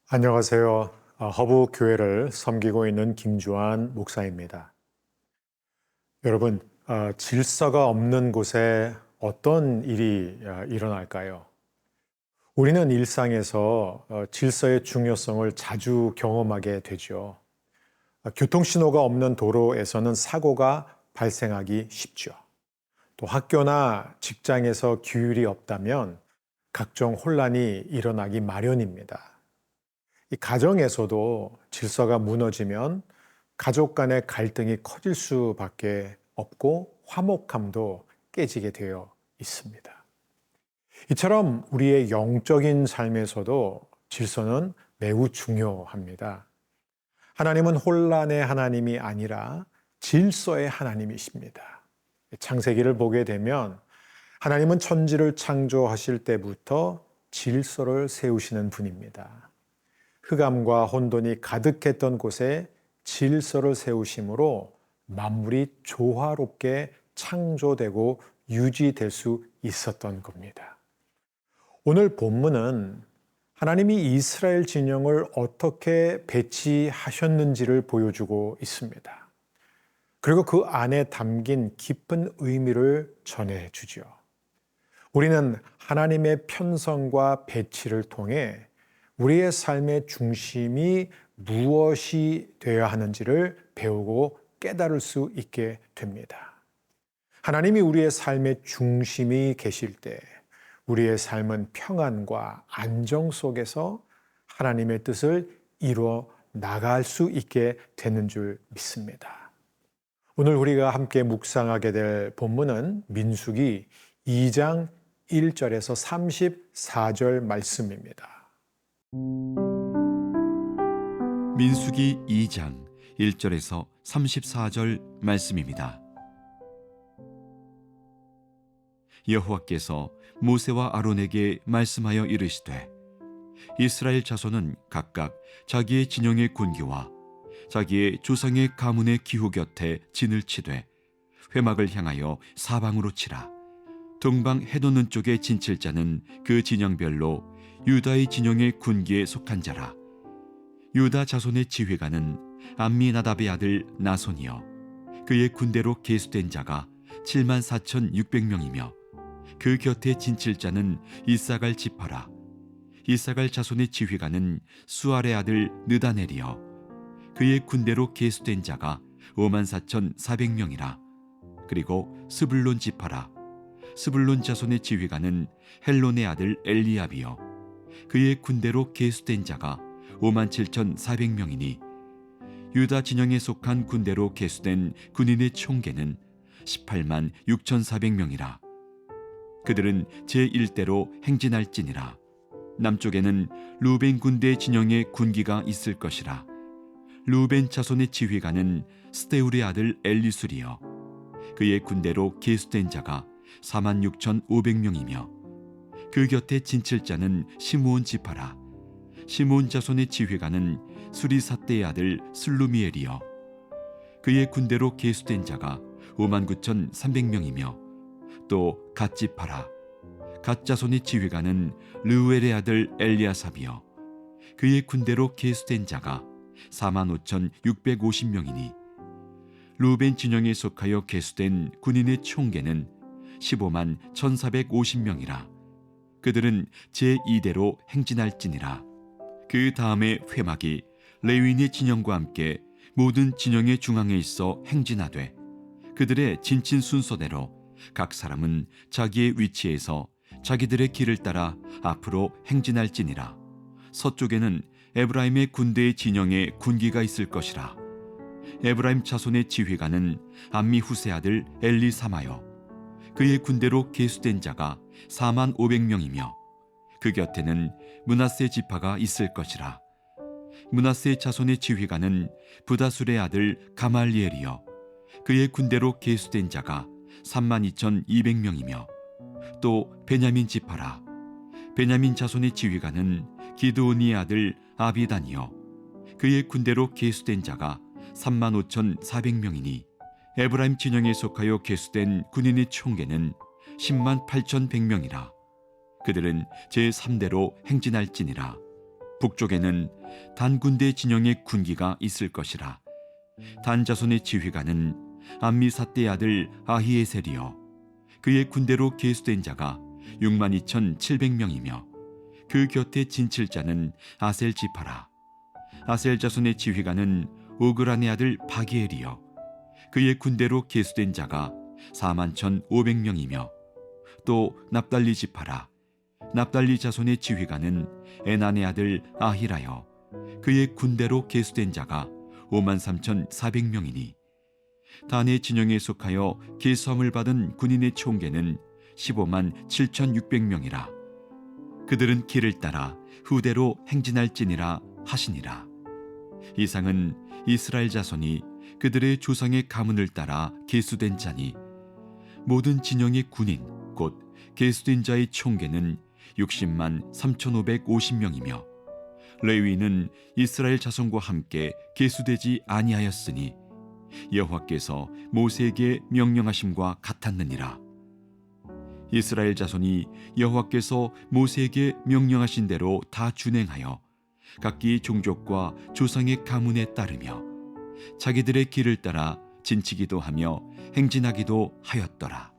안녕하세요. 허브 교회를 섬기고 있는 김주환 목사입니다. 여러분, 질서가 없는 곳에 어떤 일이 일어날까요? 우리는 일상에서 질서의 중요성을 자주 경험하게 되죠. 교통신호가 없는 도로에서는 사고가 발생하기 쉽죠. 또 학교나 직장에서 규율이 없다면 각종 혼란이 일어나기 마련입니다. 이 가정에서도 질서가 무너지면 가족 간의 갈등이 커질 수밖에 없고 화목함도 깨지게 되어 있습니다. 이처럼 우리의 영적인 삶에서도 질서는 매우 중요합니다. 하나님은 혼란의 하나님이 아니라 질서의 하나님이십니다. 창세기를 보게 되면 하나님은 천지를 창조하실 때부터 질서를 세우시는 분입니다. 흑암과 혼돈이 가득했던 곳에 질서를 세우심으로 만물이 조화롭게 창조되고 유지될 수 있었던 겁니다. 오늘 본문은 하나님이 이스라엘 진영을 어떻게 배치하셨는지를 보여주고 있습니다. 그리고 그 안에 담긴 깊은 의미를 전해주죠. 우리는 하나님의 편성과 배치를 통해 우리의 삶의 중심이 무엇이 되어야 하는지를 배우고 깨달을 수 있게 됩니다. 하나님이 우리의 삶의 중심이 계실 때 우리의 삶은 평안과 안정 속에서 하나님의 뜻을 이루어 나갈 수 있게 되는 줄 믿습니다. 오늘 우리가 함께 묵상하게 될 본문은 민수기 2장 1절에서 34절 말씀입니다. 민수기 2장 1절에서 34절 말씀입니다. 여호와께서 모세와 아론에게 말씀하여 이르시되 이스라엘 자손은 각각 자기의 진영의 군기와 자기의 조상의 가문의 기후 곁에 진을 치되 회막을 향하여 사방으로 치라. 동방 해돋는 쪽에 진칠 자는 그 진영별로 유다의 진영의 군기에 속한 자라. 유다 자손의 지휘관은 암미나답의 아들 나손이요 그의 군대로 계수된 자가 74,600명이며 그 곁에 진칠 자는 이사갈 지파라. 이사갈 자손의 지휘관은 수알의 아들 느다넬이요 그의 군대로 계수된 자가 54,400명이라. 그리고 스불론 지파라. 스불론 자손의 지휘관은 헬론의 아들 엘리압이요 그의 군대로 계수된 자가 57,400명이니 유다 진영에 속한 군대로 계수된 군인의 총계는 186,400명이라. 그들은 제1대로 행진할지니라. 남쪽에는 루벤 군대 진영의 군기가 있을 것이라. 루벤 자손의 지휘관은 스데울의 아들 엘리술이요 그의 군대로 계수된 자가 46,500명이며 그 곁에 진칠 자는 시므온 지파라. 시므온 자손의 지휘관은 수리사대의 아들 슬루미엘이요 그의 군대로 계수된 자가 59,300명이며 또 갓 지파라. 갓 자손의 지휘관은 르우엘의 아들 엘리아삽이요 그의 군대로 계수된 자가 45,650명이니 루벤 진영에 속하여 계수된 군인의 총계는 151,450명이라. 그들은 제2대로 행진할지니라. 그 다음에 회막이 레위인의 진영과 함께 모든 진영의 중앙에 있어 행진하되 그들의 진친 순서대로 각 사람은 자기의 위치에서 자기들의 길을 따라 앞으로 행진할지니라. 서쪽에는 에브라임의 군대의 진영에 군기가 있을 것이라. 에브라임 자손의 지휘관은 암미후세 아들 엘리사마요 그의 군대로 계수된 자가 45,000명이며 그 곁에는 므낫세 지파가 있을 것이라. 므낫세 자손의 지휘관은 부다술의 아들 가말리엘이요 그의 군대로 계수된 자가 32,200명이며 또 베냐민 지파라. 베냐민 자손의 지휘관은 기드온의 아들 아비단이요 그의 군대로 계수된 자가 35,400명이니 에브라임 진영에 속하여 계수된 군인의 총계는 108,100명이라. 그들은 제3대로 행진할지니라. 북쪽에는 단 군대 진영의 군기가 있을 것이라. 단 자손의 지휘관은 암미사떼의 아들 아히에셀이요 그의 군대로 계수된 자가 62,700명이며 그 곁에 진칠자는 아셀 지파라. 아셀 자손의 지휘관은 오그란의 아들 바기엘이요 그의 군대로 계수된 자가 41,500명이며 또 납달리 지파라. 납달리 자손의 지휘관은 에난의 아들 아히라요 그의 군대로 계수된 자가 53,400명이니 단의 진영에 속하여 계수함을 받은 군인의 총계는 157,600명이라. 그들은 길을 따라 후대로 행진할지니라 하시니라. 이상은 이스라엘 자손이 그들의 조상의 가문을 따라 계수된 자니 모든 진영의 군인 곧 계수된 자의 총계는 60만 3,550명이며 레위는 이스라엘 자손과 함께 계수되지 아니하였으니 여호와께서 모세에게 명령하심과 같았느니라. 이스라엘 자손이 여호와께서 모세에게 명령하신 대로 다 준행하여 각기 종족과 조상의 가문에 따르며 자기들의 길을 따라 진치기도 하며 행진하기도 하였더라.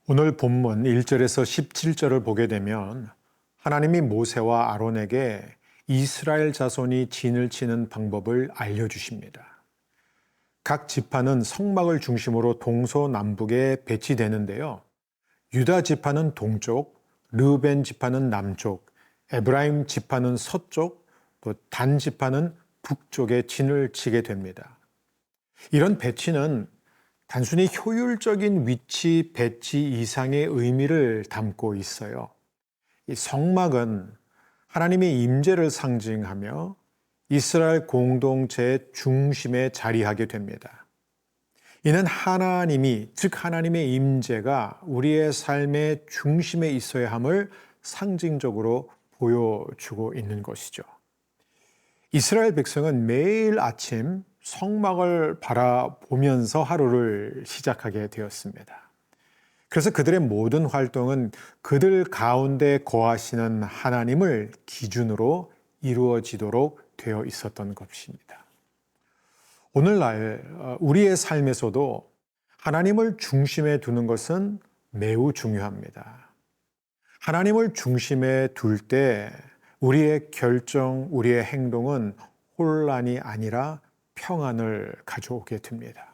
오늘 본문 1절에서 17절을 보게 되면 하나님이 모세와 아론에게 이스라엘 자손이 진을 치는 방법을 알려주십니다. 각 지파는 성막을 중심으로 동서남북에 배치되는데요. 유다 지파는 동쪽, 르우벤 지파는 남쪽, 에브라임 지파는 서쪽, 또 단 지파는 북쪽에 진을 치게 됩니다. 이런 배치는 단순히 효율적인 위치 배치 이상의 의미를 담고 있어요. 이 성막은 하나님의 임재를 상징하며 이스라엘 공동체의 중심에 자리하게 됩니다. 이는 하나님이, 즉 하나님의 임재가 우리의 삶의 중심에 있어야 함을 상징적으로 보여주고 있는 것이죠. 이스라엘 백성은 매일 아침 성막을 바라보면서 하루를 시작하게 되었습니다. 그래서 그들의 모든 활동은 그들 가운데 거하시는 하나님을 기준으로 이루어지도록 되어 있었던 것입니다. 오늘날 우리의 삶에서도 하나님을 중심에 두는 것은 매우 중요합니다. 하나님을 중심에 둘 때 우리의 결정, 우리의 행동은 혼란이 아니라 평안을 가져오게 됩니다.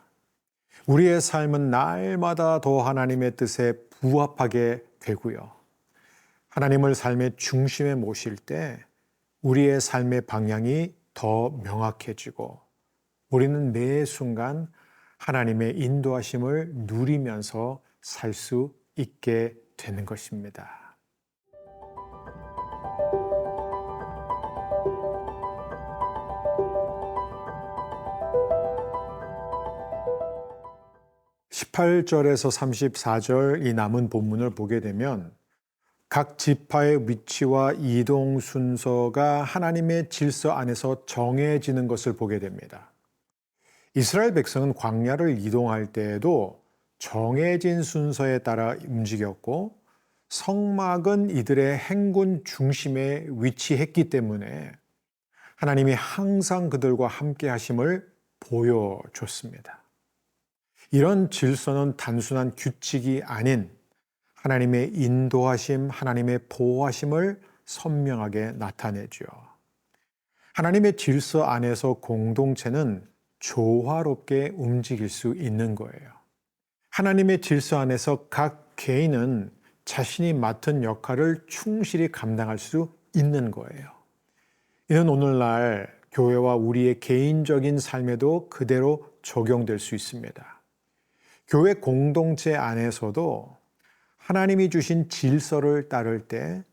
우리의 삶은 날마다 더 하나님의 뜻에 부합하게 되고요. 하나님을 삶의 중심에 모실 때 우리의 삶의 방향이 더 명확해지고 우리는 매 순간 하나님의 인도하심을 누리면서 살 수 있게 되는 것입니다. 18절에서 34절 이 남은 본문을 보게 되면 각 지파의 위치와 이동 순서가 하나님의 질서 안에서 정해지는 것을 보게 됩니다. 이스라엘 백성은 광야를 이동할 때에도 정해진 순서에 따라 움직였고 성막은 이들의 행군 중심에 위치했기 때문에 하나님이 항상 그들과 함께 하심을 보여줬습니다. 이런 질서는 단순한 규칙이 아닌 하나님의 인도하심, 하나님의 보호하심을 선명하게 나타내죠. 하나님의 질서 안에서 공동체는 조화롭게 움직일 수 있는 거예요. 하나님의 질서 안에서 각 개인은 자신이 맡은 역할을 충실히 감당할 수 있는 거예요. 이는 오늘날 교회와 우리의 개인적인 삶에도 그대로 적용될 수 있습니다. 교회 공동체 안에서도 하나님이 주신 질서를 따를 때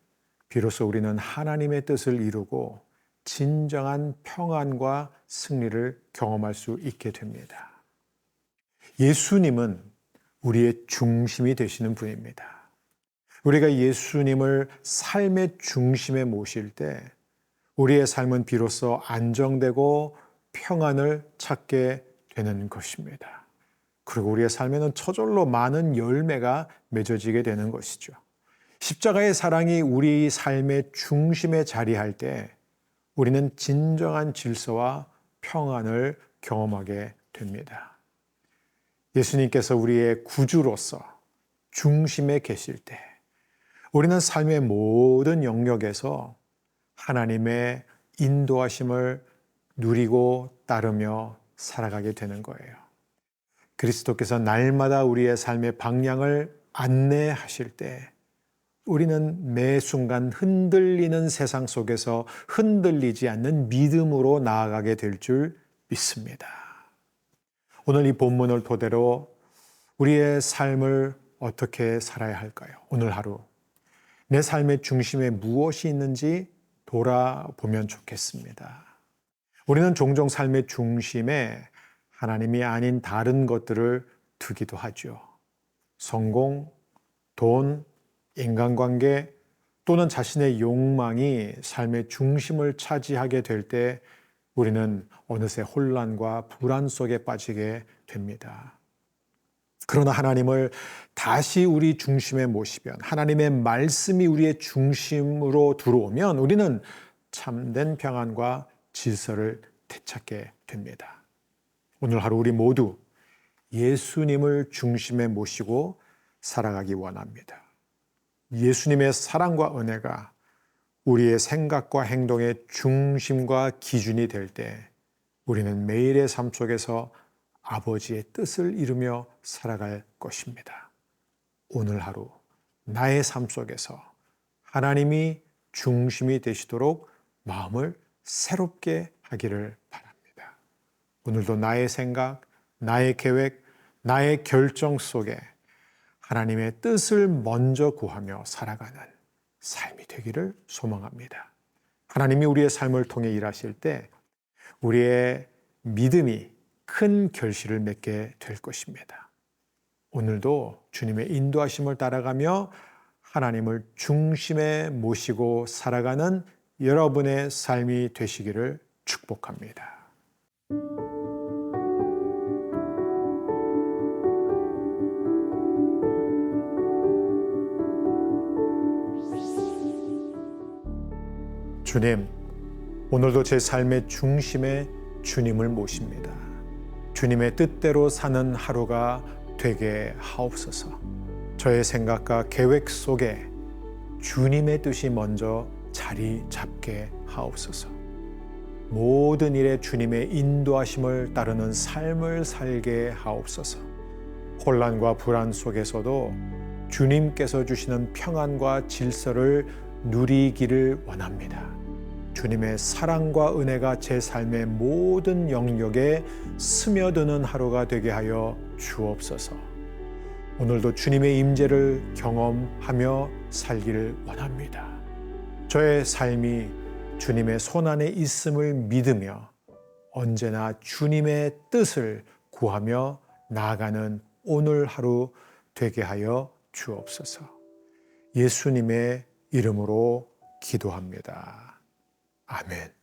비로소 우리는 하나님의 뜻을 이루고 진정한 평안과 승리를 경험할 수 있게 됩니다. 예수님은 우리의 중심이 되시는 분입니다. 우리가 예수님을 삶의 중심에 모실 때 우리의 삶은 비로소 안정되고 평안을 찾게 되는 것입니다. 그리고 우리의 삶에는 저절로 많은 열매가 맺어지게 되는 것이죠. 십자가의 사랑이 우리 삶의 중심에 자리할 때 우리는 진정한 질서와 평안을 경험하게 됩니다. 예수님께서 우리의 구주로서 중심에 계실 때 우리는 삶의 모든 영역에서 하나님의 인도하심을 누리고 따르며 살아가게 되는 거예요. 그리스도께서 날마다 우리의 삶의 방향을 안내하실 때 우리는 매 순간 흔들리는 세상 속에서 흔들리지 않는 믿음으로 나아가게 될 줄 믿습니다. 오늘 이 본문을 토대로 우리의 삶을 어떻게 살아야 할까요? 오늘 하루 내 삶의 중심에 무엇이 있는지 돌아보면 좋겠습니다. 우리는 종종 삶의 중심에 하나님이 아닌 다른 것들을 두기도 하죠. 성공, 돈, 인간관계 또는 자신의 욕망이 삶의 중심을 차지하게 될 때 우리는 어느새 혼란과 불안 속에 빠지게 됩니다. 그러나 하나님을 다시 우리 중심에 모시면, 하나님의 말씀이 우리의 중심으로 들어오면 우리는 참된 평안과 질서를 되찾게 됩니다. 오늘 하루 우리 모두 예수님을 중심에 모시고 살아가기 원합니다. 예수님의 사랑과 은혜가 우리의 생각과 행동의 중심과 기준이 될 때 우리는 매일의 삶 속에서 아버지의 뜻을 이루며 살아갈 것입니다. 오늘 하루 나의 삶 속에서 하나님이 중심이 되시도록 마음을 새롭게 하기를 바랍니다. 오늘도 나의 생각, 나의 계획, 나의 결정 속에 하나님의 뜻을 먼저 구하며 살아가는 삶이 되기를 소망합니다. 하나님이 우리의 삶을 통해 일하실 때 우리의 믿음이 큰 결실을 맺게 될 것입니다. 오늘도 주님의 인도하심을 따라가며 하나님을 중심에 모시고 살아가는 여러분의 삶이 되시기를 축복합니다. 주님, 오늘도 제 삶의 중심에 주님을 모십니다. 주님의 뜻대로 사는 하루가 되게 하옵소서. 저의 생각과 계획 속에 주님의 뜻이 먼저 자리 잡게 하옵소서. 모든 일에 주님의 인도하심을 따르는 삶을 살게 하옵소서. 혼란과 불안 속에서도 주님께서 주시는 평안과 질서를 누리기를 원합니다. 주님의 사랑과 은혜가 제 삶의 모든 영역에 스며드는 하루가 되게 하여 주옵소서. 오늘도 주님의 임재를 경험하며 살기를 원합니다. 저의 삶이 주님의 손안에 있음을 믿으며 언제나 주님의 뜻을 구하며 나아가는 오늘 하루 되게 하여 주옵소서. 예수님의 이름으로 기도합니다. 아멘.